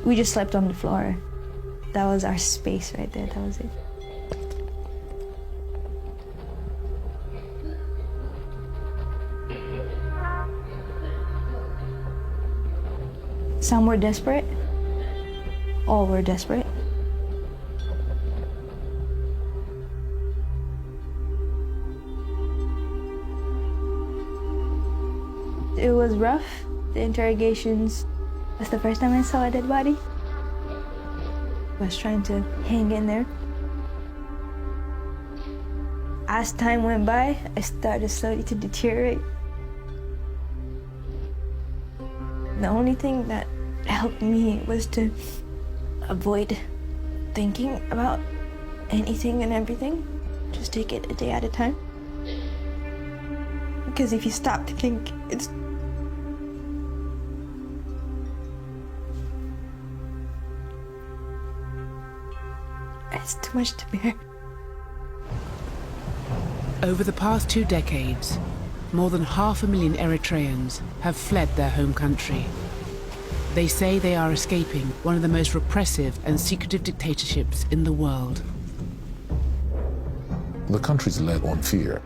We just slept on the floor. That was our space right there, that was it. Some were desperate. All were desperate. It was rough, the interrogations. That's the first time I saw a dead body. I was trying to hang in there. As time went by, I started slowly to deteriorate. The only thing that helped me was to avoid thinking about anything and everything. Just take it a day at a time. Because if you stop to think, it's too much to bear. Over the past 2 decades, more than 500,000 Eritreans have fled their home country. They say they are escaping one of the most repressive and secretive dictatorships in the world. The country's led on fear.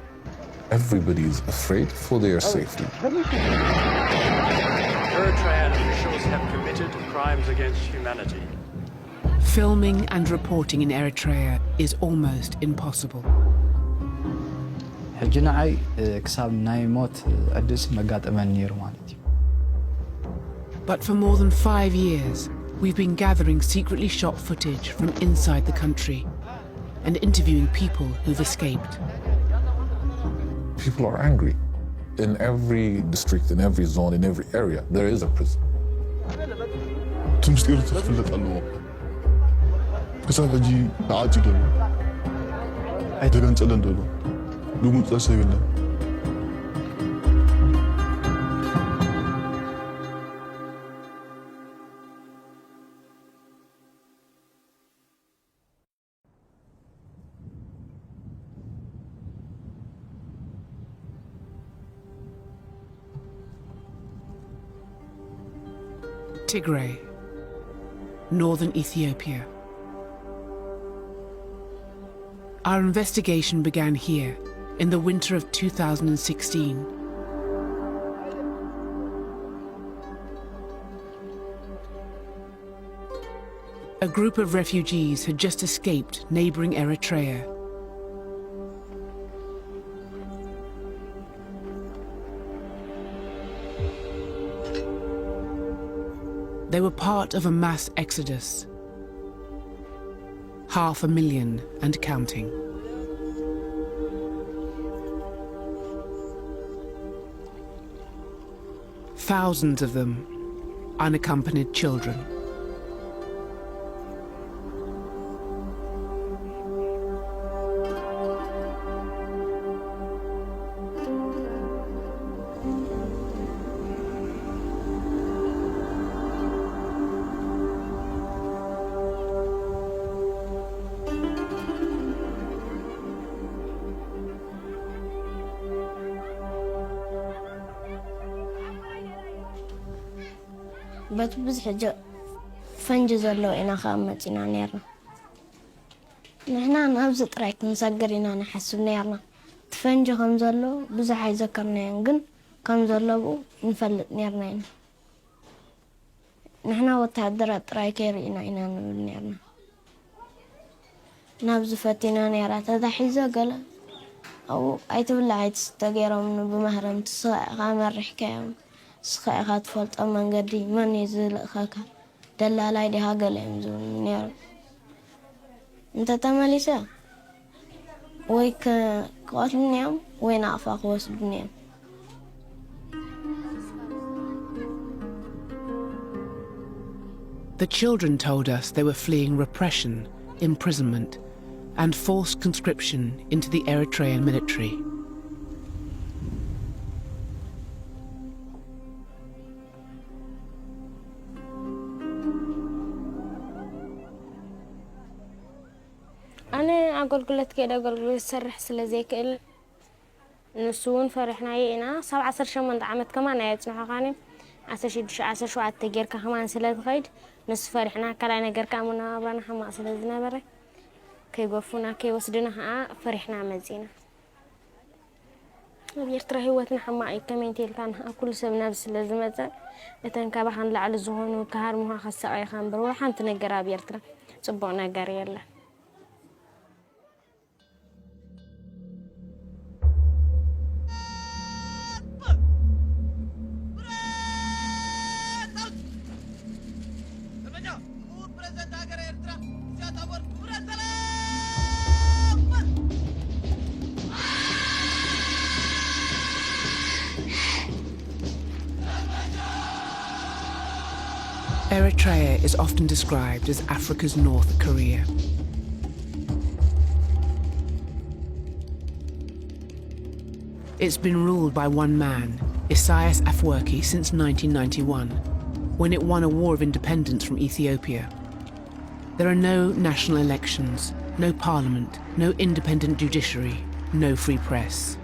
Everybody is afraid for their safety. Eritrean officials have committed crimes against humanity. Filming and reporting in Eritrea is almost impossible. ሕጂ ንዓይ ክሳብ ናይ ሞት ዕድስ መጋጠመኒ ነይሩ ማለት እዩ። But for more than 5 years, we've been gathering secretly shot footage from inside the country and interviewing people who've escaped. People are angry. In every district, in every zone, in every area, there is a prison. تمسكير تفلت ألوه كسان أجي عاجي دلو أيتلان تلان دلو دومت أسيبنا Tigray, northern Ethiopia. Our investigation began here in the winter of 2016. A group of refugees had just escaped neighboring Eritrea. They were part of a mass exodus. 500,000 and counting. Thousands of them unaccompanied children. بس حاجة فنجز اللو إنا خامتنا نيرنا نحنا نبز طريق نسجرنا نحسب نيرنا تفنج خمزلو بزح يذكرنا ينقن خمزلو نفلت نيرنا نحنا وتهدر طريق يرينا إنا نقول نيرنا نبز فتنا نيرا تدحيزة قال أو أيتولى عيتستغيروا منه بمهرم تصاع غامر حكاية سخاء خات فلت أمان قدي من يزيل خاكا دلالاي دي هاقل يمزون نير انت تماليسا ويك قوات النيام وين أعفاق وسب النيام The children told us they were fleeing repression, imprisonment, and forced conscription into the Eritrean military. أنا أقول قلت كده أقول سرح سلزي كل نسون فرحنا يينا 17 شمن عمت كمان يتسمع غاني 10 شوات تجيرك كمان سلاد خيد نص فرحنا كلا نجرك أمنا بنا حما سلادنا برا كي وفونا كي وصدنا فرحنا مزينا بيرترى هوتنا حما كمان تيل كان كل سبنا بس لازم تنكبه عن لعل الزهون وكهرمها خاصة أي خان بروح عن تنجرا بيرترى صبنا جريلا Eritrea is often described as Africa's North Korea. It's been ruled by one man, Isaias Afwerki, since 1991, when it won a war of independence from Ethiopia. There are no national elections, no parliament, no independent judiciary, no free press.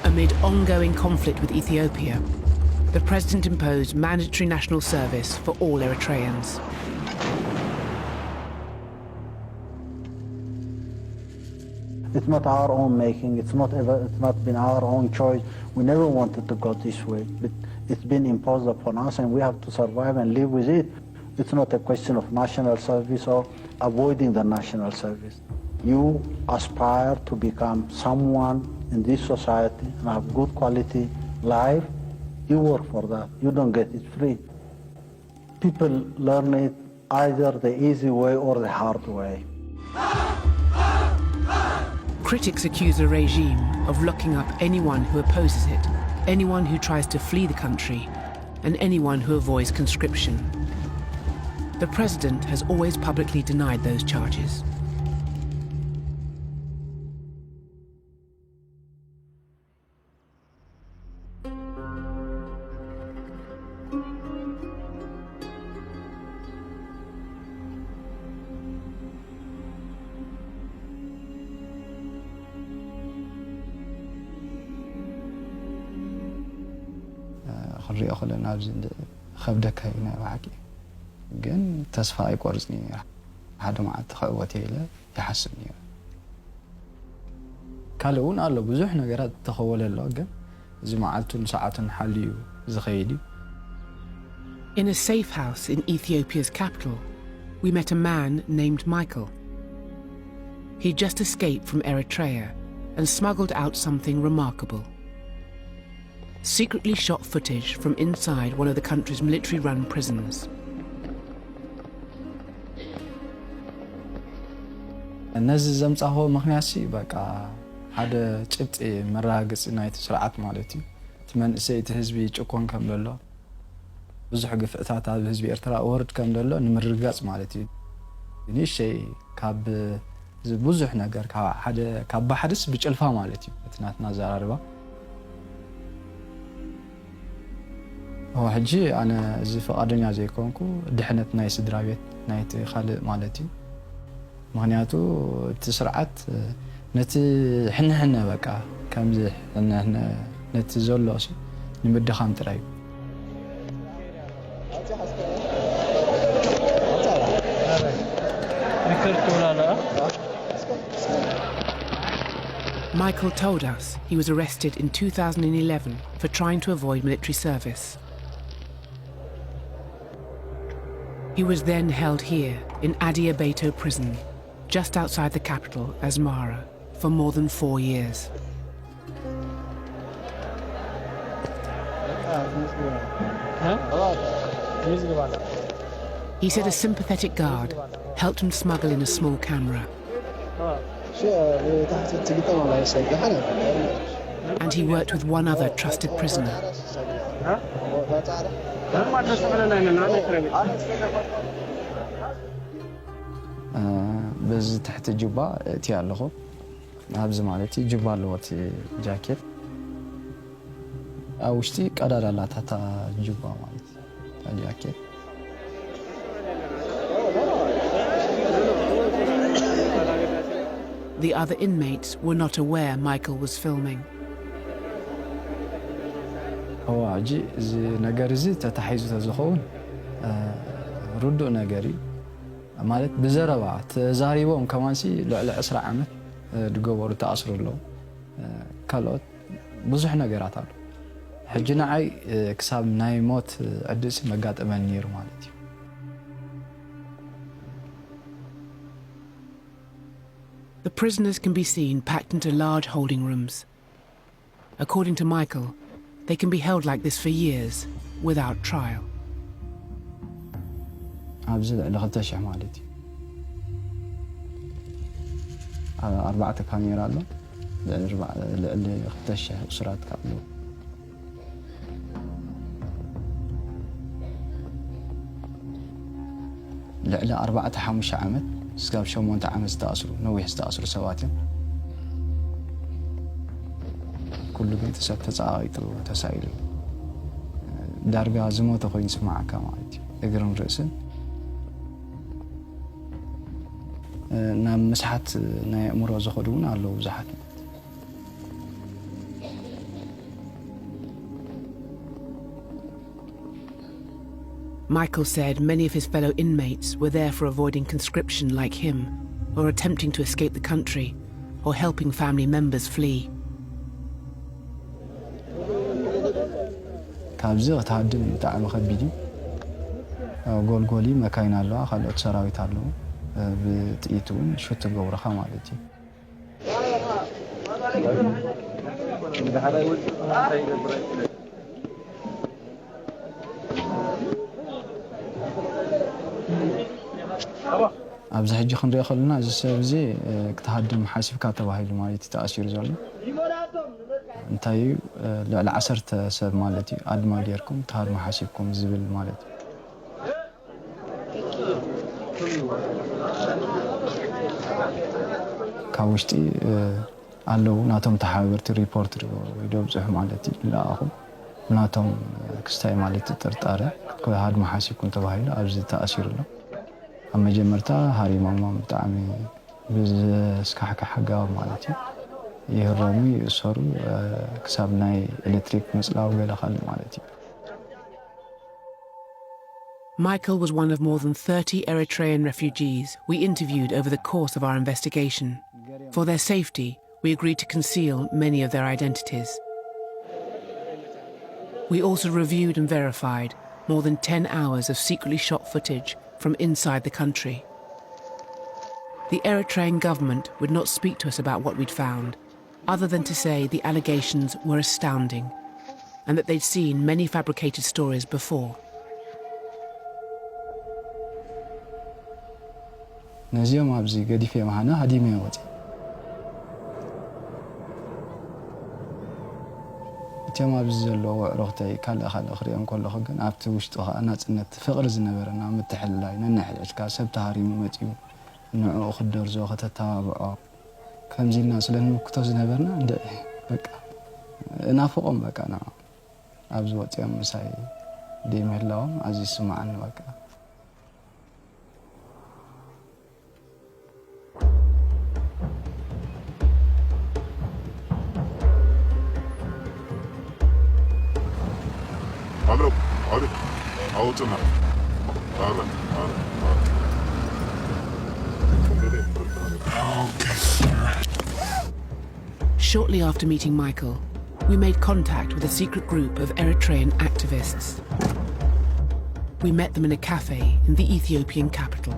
Amid ongoing conflict with Ethiopia, the president imposed mandatory national service for all Eritreans. It's not our own making, it's not been our own choice. We never wanted to go this way, but it's been imposed upon us and we have to survive and live with it. It's not a question of national service or avoiding the national service. You aspire to become someone in this society and have good quality life, you work for that. You don't get it free. People learn it either the easy way or the hard way. Critics accuse the regime of locking up anyone who opposes it, anyone who tries to flee the country, and anyone who avoids conscription. The president has always publicly denied those charges. خريقة خلنا نابزين خبدك هنا وعكي جن تسفى يقرزني هذا مع التخوتي له يحسني كالون الله بزح نجارات تخول الله جن زمعتون ساعة حليو زخيدي. In a safe house in Ethiopia's capital, we met a man named Michael. He just escaped from Eritrea and smuggled out something remarkable. Secretly shot footage from inside one of the country's military-run prisons. الناس زمصاهو مخنياسي بقى هذا ጭብጥ መራገጽ ናይት ስርዓት ማለት እዩ ትመንእሰይ እቲ ህዝቢ ጭቆን ከም ዘሎ ብዙሕ ግፍዕታት ኣብ ህዝቢ ኤርትራ ወርድ ከም ዘሎ ንምርጋጽ ማለት እዩ ንሽይ ካብ ብዙሕ ነገር ካብ ባሕርስ ብጭልፋ ማለት እዩ እትናትና ዘራርባ هو حجي أنا زي فقدني زي كونكو دحنت ناي سدرابيت نايت خالق مالتي مهنياتو تسرعت نت حنا بقى كم زي هنا نت زولوس نمد خام تراي Michael told us he was arrested in 2011 for trying to avoid military service. He was then held here in Addis Ababa prison, just outside the capital, Asmara, for more than 4 years. He said a sympathetic guard helped him smuggle in a small camera. And he worked with one other trusted prisoner. بز تحت جوبا تيالخو هابز مالتي جوبا لوتي جاكيت اوشتي قدر لا تاتا جوبا مالتي جاكيت The other inmates were not aware Michael was filming. هو عجي زي نجارزي تتحيز تزخون ردو نجاري مالت بزربة تزاريبهم كمان سي لعلى أسرع عمل دقورو تأصروا له كالوت بزح نجارات له حجنا عي كساب ناي موت عدس مقات أمانير مالتي. The prisoners can be seen packed into large holding rooms. According to Michael, they can be held like this for years without trial. أبزل على خدش مالتي 4 كاميرا له اللي خدش أسرات كابلو لعلى 4 عامت سكاب شو مونت عام استأصلوا نوي استأصلوا سواتهم كل بيت تسعايط وتسائل دارجا زموت أخوي نسمع كمالتي أقرن رأسن نام مسحت ناي أمور زخدون على وزحت. Michael said many of his fellow inmates were there for avoiding conscription like him, or attempting to escape the country, or helping family members flee. كابزة تهدم تعالوا خبيدي قولي مكاين الله خلوت سراويت الله بتقيتون شو تجور خمالتي. أبز حجي خنري خلنا زي كتهدم حاسب كاتبه هاي المالتي تأثير زالي. انتي لعسرت سب مالتي عد ماليركم تهار محاسبكم زبل مالتي. كاوشتي قالوا ناتهم تحاورت ريبورتر ويدوبزح مالتي لا أخو ناتهم كستاي مالتي ترتاره كل هاد محاسبكم تباهيل أبز تأثير له. أما جمرتا هاري ماما بتعمي بز سكحك حقا مالتي يهرمي صاروا كسبناي إلكتريك مسلا وغير خال مالتي. Michael was one of more than 30 Eritrean refugees we interviewed over the course of our investigation. For their safety, we agreed to conceal many of their identities. We also reviewed and verified more than 10 hours of secretly shot footage from inside the country. The Eritrean government would not speak to us about what we'd found, other than to say the allegations were astounding and that they'd seen many fabricated stories before. نزيوم أبزي قدي في معنا هدي ميوتي. تيم أبزي اللو رختي كلا خل آخرين كل خجن أبت وشتها أنا تنت فقر زنبرنا متحل لاي ننحل أشكال سبت هاريم متيو نوع خدر زوجة تتابع كم زي الناس لأنه كتوز زنبرنا ده بقى نافقهم بقى أنا أبزي وتيم مساي ديم هلاهم عزيز سمعنا بقى. Shortly after meeting Michael, we made contact with a secret group of Eritrean activists. We met them in a cafe in the Ethiopian capital.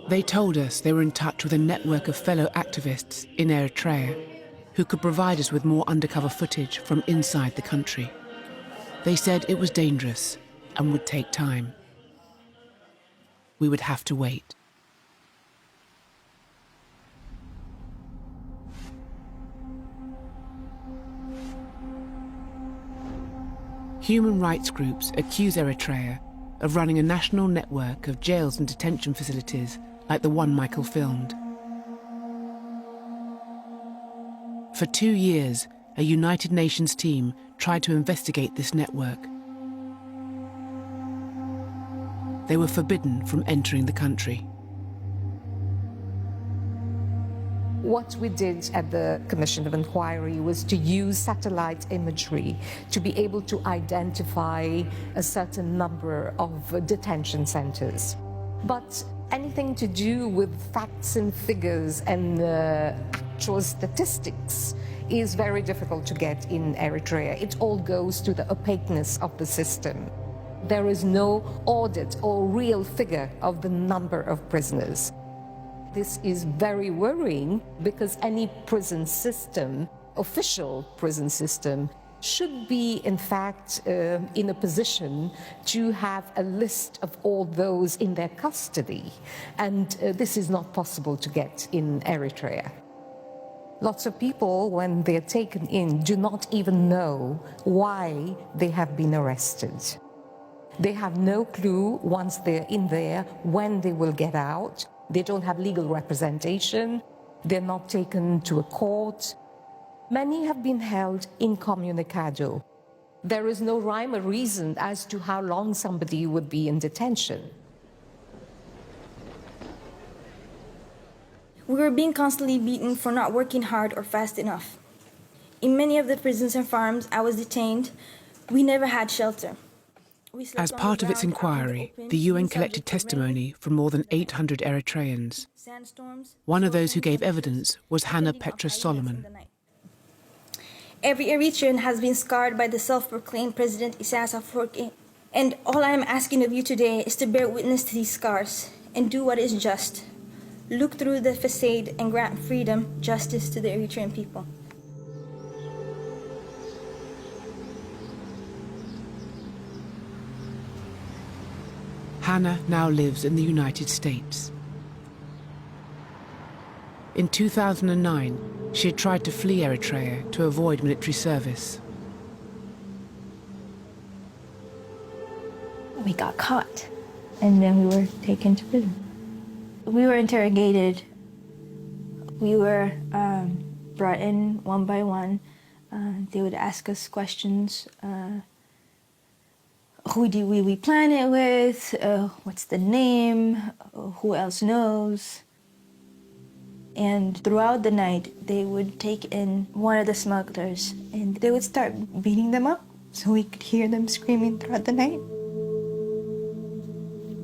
They told us they were in touch with a network of fellow activists in Eritrea who could provide us with more undercover footage from inside the country. They said it was dangerous and would take time. We would have to wait. Human rights groups accuse Eritrea of running a national network of jails and detention facilities like the one Michael filmed. For 2 years, a United Nations team tried to investigate this network, they were forbidden from entering the country. What we did at the Commission of Inquiry was to use satellite imagery to be able to identify a certain number of detention centers. But anything to do with facts and figures and actual statistics is very difficult to get in Eritrea. It all goes to the opaqueness of the system. There is no audit or real figure of the number of prisoners. This is very worrying because any prison system, official prison system, should be in fact in a position to have a list of all those in their custody. And this is not possible to get in Eritrea. Lots of people, when they're taken in, do not even know why they have been arrested. They have no clue once they're in there when they will get out. They don't have legal representation. They're not taken to a court. Many have been held incommunicado. There is no rhyme or reason as to how long somebody would be in detention. We were being constantly beaten for not working hard or fast enough. In many of the prisons and farms I was detained, we never had shelter. As part of its inquiry, the UN collected testimony from more than 800 Eritreans. One of those who gave evidence was Hannah Petra Solomon. Every Eritrean has been scarred by the self-proclaimed President Isaias Afwerki. And all I am asking of you today is to bear witness to these scars and do what is just. Look through the facade and grant freedom, justice to the Eritrean people. Hannah now lives in the United States. In 2009, she had tried to flee Eritrea to avoid military service. We got caught, and then we were taken to prison. We were interrogated. We were brought in one by one. They would ask us questions. Who do we plan it with? What's the name? Who else knows? And throughout the night, they would take in one of the smugglers, and they would start beating them up so we could hear them screaming throughout the night.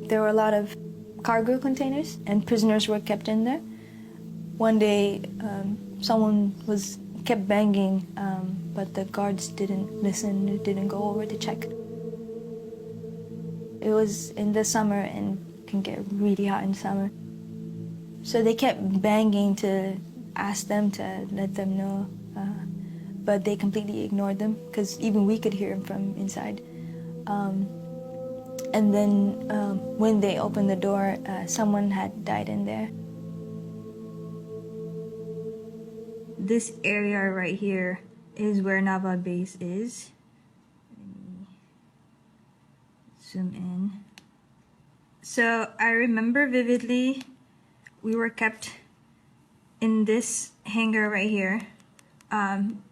There were a lot of cargo containers, and prisoners were kept in there. One day, someone kept banging, but the guards didn't listen, didn't go over to check. It was in the summer, and it can get really hot in summer. So they kept banging to ask them to let them know, but they completely ignored them because even we could hear them from inside. And then when they opened the door, someone had died in there. This area right here is where Nava Base is. Zoom in. So I remember vividly, we were kept in this hangar right here.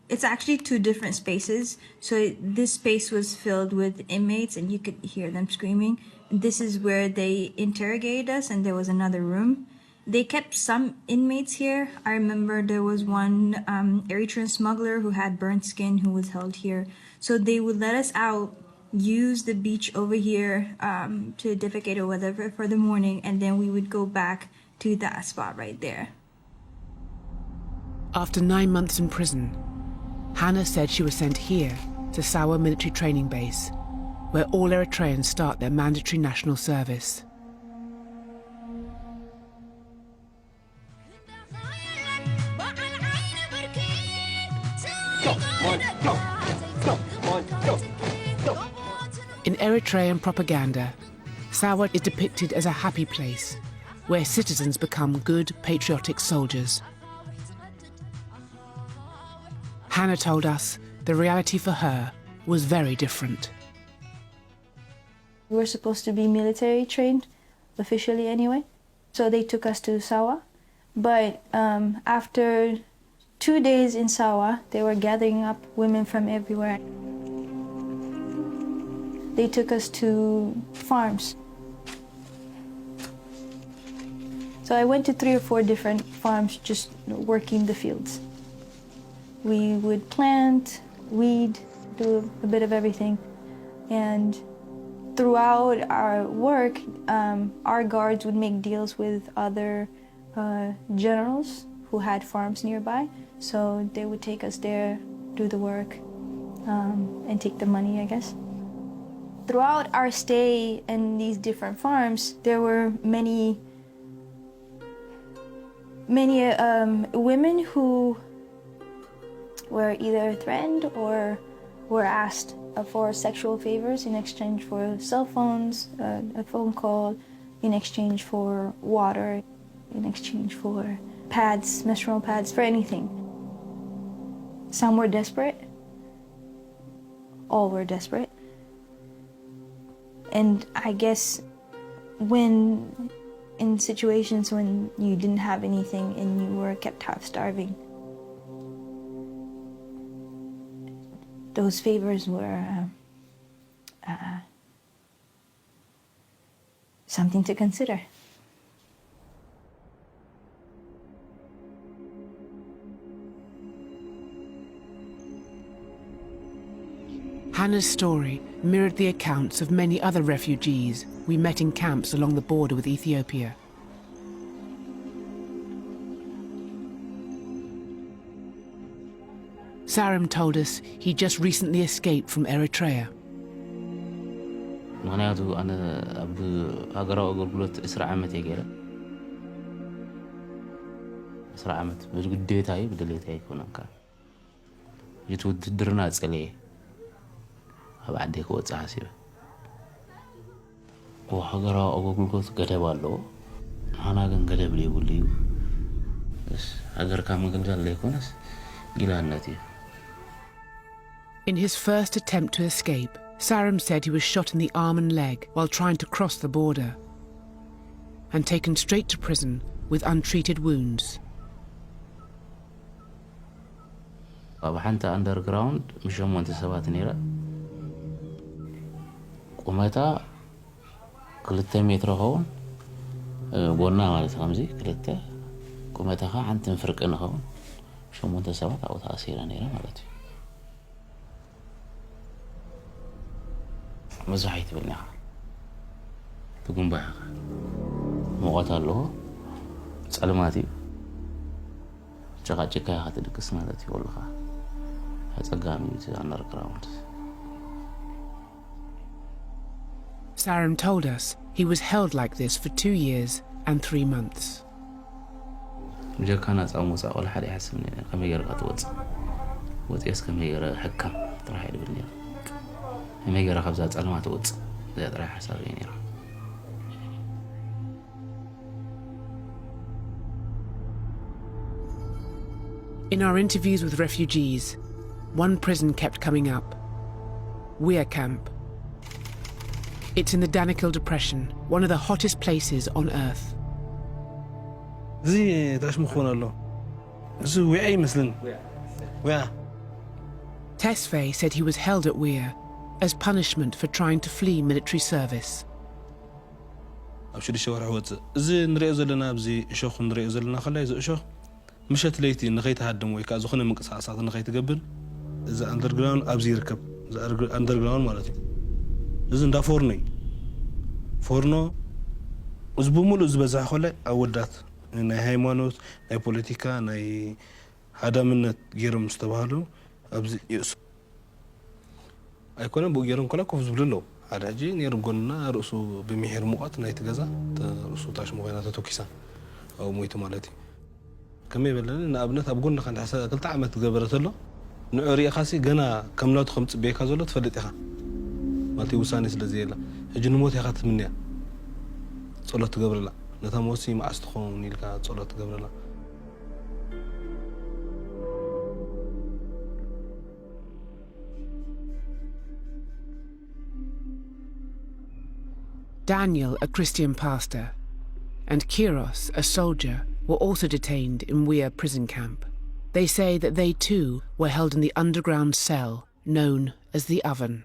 It's actually two different spaces. So this space was filled with inmates and you could hear them screaming. This is where they interrogated us, and there was another room. They kept some inmates here. I remember there was one Eritrean smuggler who had burnt skin who was held here. So they would let us out, use the beach over here to defecate or whatever for the morning, and then we would go back to that spot right there. After 9 months in prison, Hannah said she was sent here to Sawa military training base, where all Eritreans start their mandatory national service. In Eritrean propaganda, Sawa is depicted as a happy place where citizens become good, patriotic soldiers. Hannah told us the reality for her was very different. We were supposed to be military trained, officially anyway, so they took us to Sawa. But after 2 days in Sawa, they were gathering up women from everywhere. They took us to farms So I went to 3 or 4 different farms just working the fields. We would plant, weed, do a bit of everything. And throughout our work, our guards would make deals with other generals who had farms nearby. So they would take us there, do the work, and take the money, I guess. Throughout our stay in these different farms, there were many women who were either threatened or were asked for sexual favors in exchange for cell phones, a phone call, in exchange for water, in exchange for pads, menstrual pads, for anything. Some were desperate. All were desperate. And I guess when in situations when you didn't have anything and you were kept half starving, those favors were something to consider. Hannah's story mirrored the accounts of many other refugees we met in camps along the border with Ethiopia. Sarim told us he just recently escaped from Eritrea. ምክንያቱ ኣነ ኣብ ሃገራዊ ኣገልግሎት 10 ዓመት እየ ገይረ 10 ዓመት ብግዴታ እዩ ብድሌታ ኣይኮነካ እቲ ውድድርና ፀለየ ኣብ ዓደይ ክወፅእ ሓሲበ ሃገራዊ ኣገልግሎት ገደብ ኣለዎ ኣና ግን ገደብ ዘይብሉ እዩ ሃገርካ መገልገል ዘይኮነስ ጊላነት እዩ In his first attempt to escape, Sarim said he was shot in the arm and leg while trying to cross the border and taken straight to prison with untreated wounds. ኣብ ሓንቲ underground ምሸሞንተ ሰባት ነይራ ቁመታ 2 ሜትር ኸውን ጎና ማለት ከምዚ 2 ቁመታኻ ሓንተን ፍርቅን ኸውን ሸሞንተ ሰባት ኣብኡ ተኣሲራ ነይራ ማለት እዩ مزحيت بالنهار تقوم بها مقاطع له سلاماتي جاكا يا هات دكس مالتي والله هتقامي اندر جراوند Sarim told us he was held like this for 2 years and 3 months. جاكا ناس اموسا ولا حد يحسبني كم يقرا توص وتيس كم يقرا حكم راح يدبلني ما يقرا خبزات علامات وص زي راح حسابيني In our interviews with refugees, one prison kept coming up. Weir Camp. It's in the Danakil Depression, one of the hottest places on earth. زي تاش مخونا له زي وعي مثلا وعي Tesfaye said he was held at Weir as punishment for trying to flee military service. أبشر الشوارع واتس زي نريز لنا بزي شوخ نريز لنا خلاص زي شوخ مشت ليتي نخيت هادم ويكا زخنا مقصاصات نخيت قبل إذا أندرجراوند أبزي ركب إذا أندرجراوند مالتي إذا ندافورني فورنو وزبومولو زبزح خلا أودات ناي هايمانوت ناي بوليتيكا ناي هذا من غير مستوى أبزي يس أيكون بوجيرن كلا كوف زبللو هذا جي نيرجونا رأسه بمهر مقات ناي تجازا رأسه تاش مغينا تتوكيسا أو مويت مالتي كم يبلنا نابنت أبقولنا خان حسا كل تعمت جبرت له نعري خاصي جنا كم لا تخمت بيك هذول تفلت إخا مالتي وسانيس لزيلا هجن موت يا خات منيا صلاة جبر لا نتاموسي مع استخون نيلك صلاة جبر لا Daniel, a Christian pastor, and Kiros, a soldier, were also detained in Weir prison camp. They say that they too were held in the underground cell known as the Oven.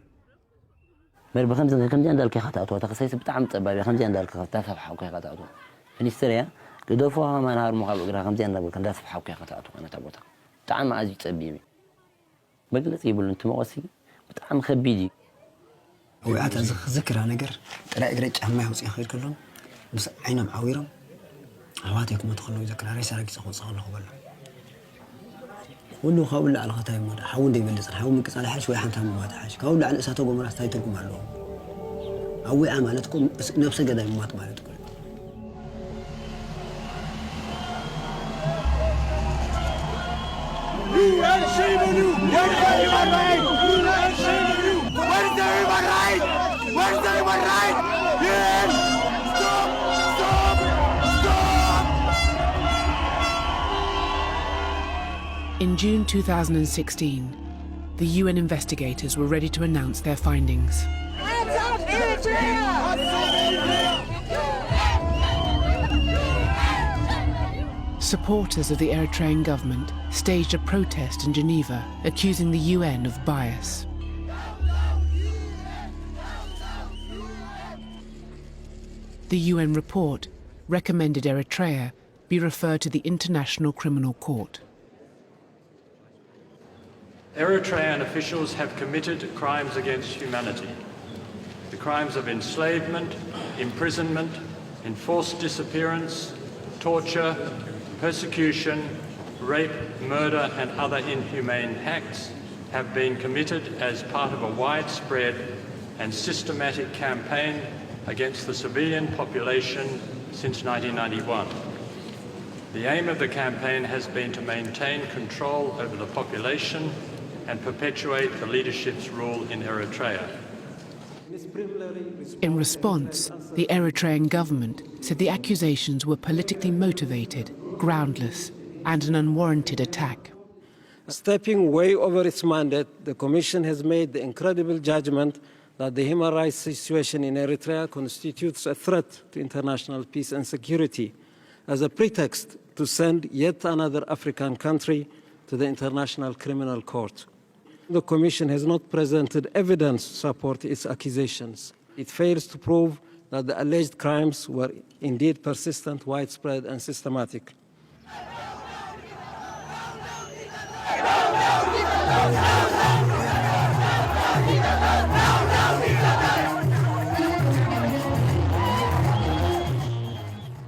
مر بخمسة كم جان دالك خطأتوا تخصيص بتعم تبى بخمسة جان دالك خطأتها بحوك خطأتوا فنيستريا كدفوها ما نهار مقابل غير خمسين نقول كان دافع حوكي خطأته أنا تبوتها تعال ما أزي تسبيبي بقلت يقول أنت مواسي بتعم خبيدي وقعت ذكر أنا جر لا قريت عمي وصي خير كلهم بس عينهم عويرهم عواتكم تخلوا يذكر على سارك سخون صار له بلا ولو خاول على خطاي ما حاول دي بلص حاول من قصالي حاج وي حمتها ما حاج كاول على اساته قمر استايتكم عليهم اوي عملتكم نفس قداي ما مالتكم In June 2016, the UN investigators were ready to announce their findings. Hands up, Eritrea! Supporters of the Eritrean government staged a protest in Geneva, accusing the UN of bias. The UN report recommended Eritrea be referred to the International Criminal Court. Eritrean officials have committed crimes against humanity. The crimes of enslavement, imprisonment, enforced disappearance, torture, persecution, rape, murder and other inhumane acts have been committed as part of a widespread and systematic campaign against the civilian population since 1991. The aim of the campaign has been to maintain control over the population and perpetuate the leadership's rule in Eritrea. In response, the Eritrean government said the accusations were politically motivated, groundless, and an unwarranted attack. Stepping way over its mandate, the Commission has made the incredible judgment that the human rights situation in Eritrea constitutes a threat to international peace and security, as a pretext to send yet another African country to the International Criminal Court. The Commission has not presented evidence to support its accusations. It fails to prove that the alleged crimes were indeed persistent, widespread, and systematic.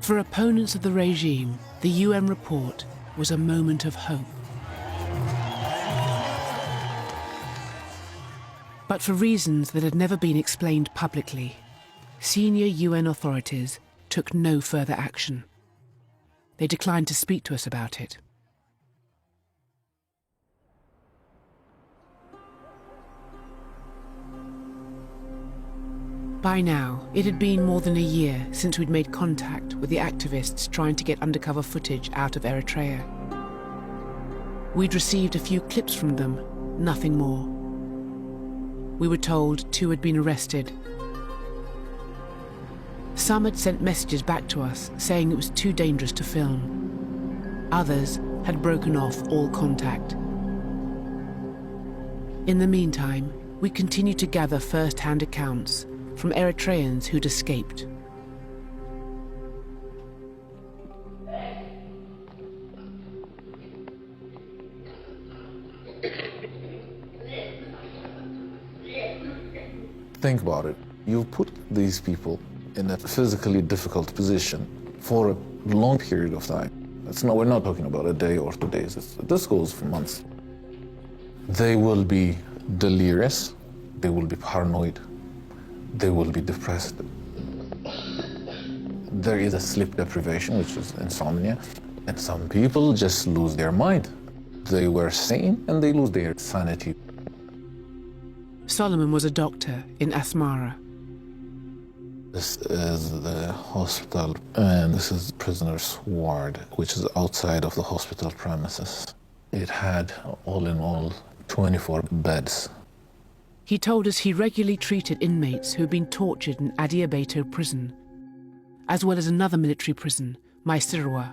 For opponents of the regime, the UN report was a moment of hope. But for reasons that had never been explained publicly, senior UN authorities took no further action. They declined to speak to us about it. By now, it had been more than a year since we'd made contact with the activists trying to get undercover footage out of Eritrea. We'd received a few clips from them, nothing more. We were told 2 had been arrested. Some had sent messages back to us saying it was too dangerous to film. Others had broken off all contact. In the meantime, we continued to gather first-hand accounts from Eritreans who'd escaped. Think about it. You put these people in a physically difficult position for a long period of time. We're not talking about a day or 2 days. This goes for months. They will be delirious. They will be paranoid. They will be depressed. There is a sleep deprivation, which is insomnia. And some people just lose their mind. They were sane and they lose their sanity. Solomon was a doctor in Asmara. This is the hospital, and this is the prisoner's ward, which is outside of the hospital premises. It had, all in all, 24 beds. He told us he regularly treated inmates who had been tortured in Adiabato prison, as well as another military prison, Maisirwa.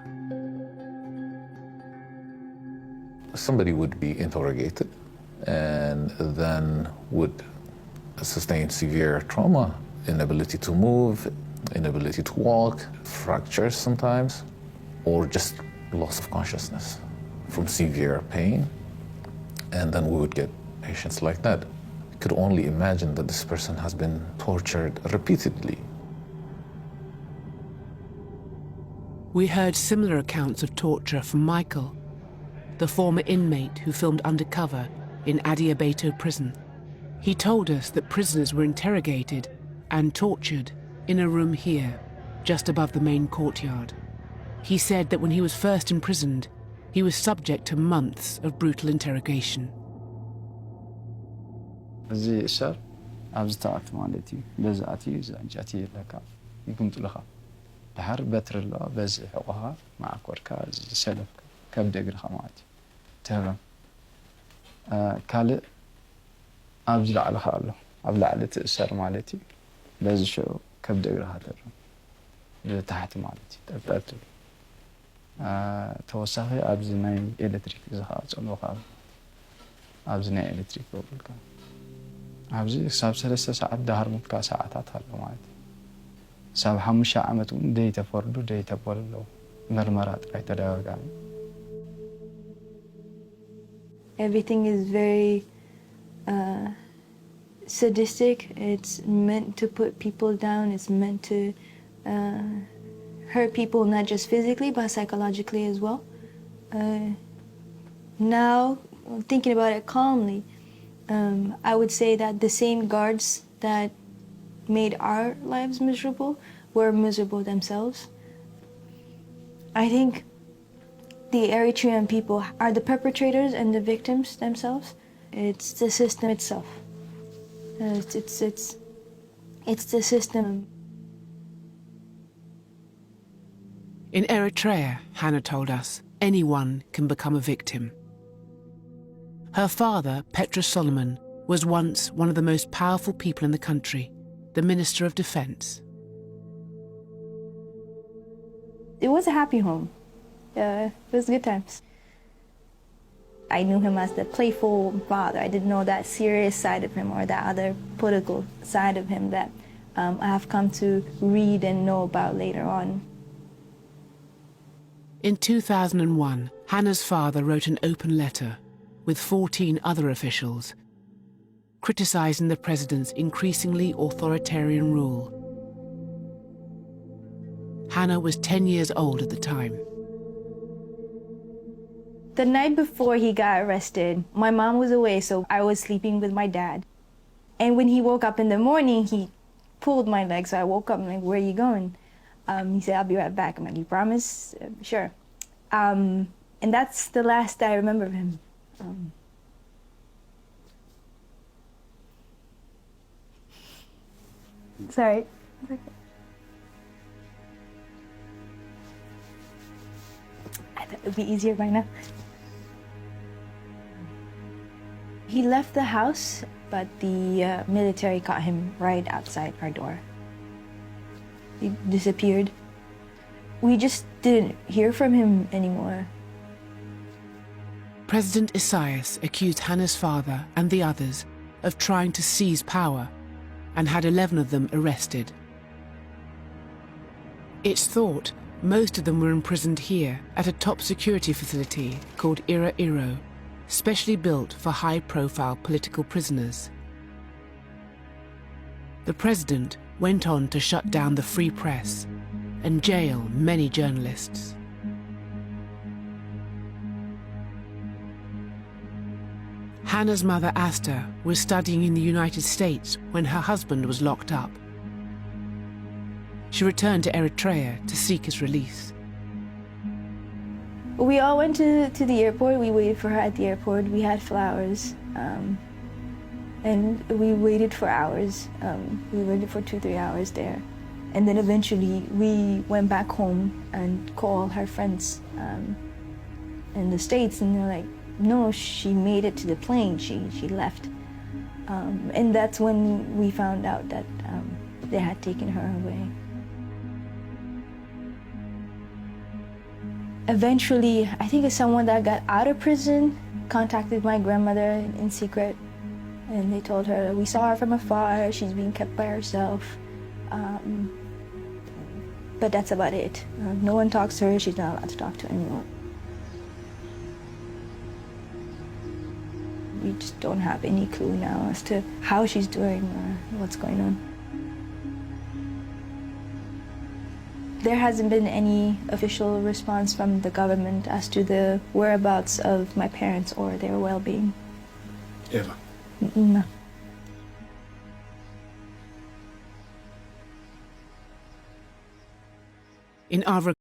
Somebody would be interrogated and then would sustain severe trauma, inability to move, inability to walk, fractures sometimes. or just loss of consciousness from severe pain. And then we would get patients like that. You could only imagine that this person has been tortured repeatedly. We heard similar accounts of torture from Michael, the former inmate who filmed undercover in Adiabeto prison. He told us that prisoners were interrogated and tortured in a room here, just above the main courtyard. He said that when he was first imprisoned, he was subject to months of brutal interrogation. እዚ እሰር ኣብዚ ተኣቱ ማለት እዩ በዚ ኣትዩ እዚ እንጨይቲ የለካ ይግምጥልኻ ድሓር በትሪ ኣሎ በዚ ሕቆኻ ማዕኮርካ ዝሰለፍካ ከብዲ እግርኻ ማለት እዩ ትህበም ካልእ ኣብዚ ላዕልኻ ኣሎ ኣብ ላዕሊ ትእሰር ማለት እዩ በዚ ሽዑ ከብዲ እግርኻ ትህበም ብታሕቲ ማለት እዩ ጠጠልትሉ ተወሳኺ ኣብዚ ናይ ኤሌክትሪክ እዚ ከዓ ፀልቦካ ኣብዚ ናይ ኤሌክትሪክ በብልካ ኣብዚ ክሳብ 3 ሰዓት ዳሃርሙትካ ሰዓታት ኣሎ ማለት እዩ ሳብ 5 ዓመት እውን ደይተፈርዱ ደይተበሉ ኣለዉ ምርመራ ጥራይ ተደጋጋሚ Everything is very sadistic. It's meant to put people down. It's meant to hurt people, not just physically, but psychologically as well. Now, thinking about it calmly, I would say that the same guards that made our lives miserable were miserable themselves. I think the Eritrean people are the perpetrators and the victims themselves. It's the system itself. It's the system. In Eritrea, Hannah told us, anyone can become a victim. Her father, Petrus Solomon, was once one of the most powerful people in the country, the Minister of Defense. It was a happy home. It was good times. I knew him as the playful father. I didn't know that serious side of him or that other political side of him that I have come to read and know about later on. In 2001, Hannah's father wrote an open letter with 14 other officials, criticising the president's increasingly authoritarian rule. Hannah was 10 years old at the time. The night before he got arrested, my mom was away, so I was sleeping with my dad. And when he woke up in the morning, he pulled my leg, so I woke up and I'm like, where are you going? He said, I'll be right back. I'm like, you promise? Sure. And that's the last I remember of him. Sorry. I thought it would be easier by now. He left the house, but the military caught him right outside our door. He disappeared. We just didn't hear from him anymore. President Isaias accused Hannah's father and the others of trying to seize power and had 11 of them arrested. It's thought most of them were imprisoned here at a top security facility called Ira Iro, specially built for high-profile political prisoners. The president went on to shut down the free press and jail many journalists. Hannah's mother, Asta, was studying in the United States when her husband was locked up. She returned to Eritrea to seek his release. We all went to the airport. We waited for her at the airport. We had flowers. And we waited for hours. We waited for 2-3 hours there. And then eventually we went back home and called her friends in the States, and they're like, no, she made it to the plane. She left. And that's when we found out that they had taken her away. Eventually, I think it's someone that got out of prison contacted my grandmother in secret, and they told her, we saw her from afar, she's being kept by herself. but that's about it. No one talks to her. She's not allowed to talk to anyone. We just don't have any clue now as to how she's doing or what's going on. There hasn't been any official response from the government as to the whereabouts of my parents or their well-being. Ever? No. In Avra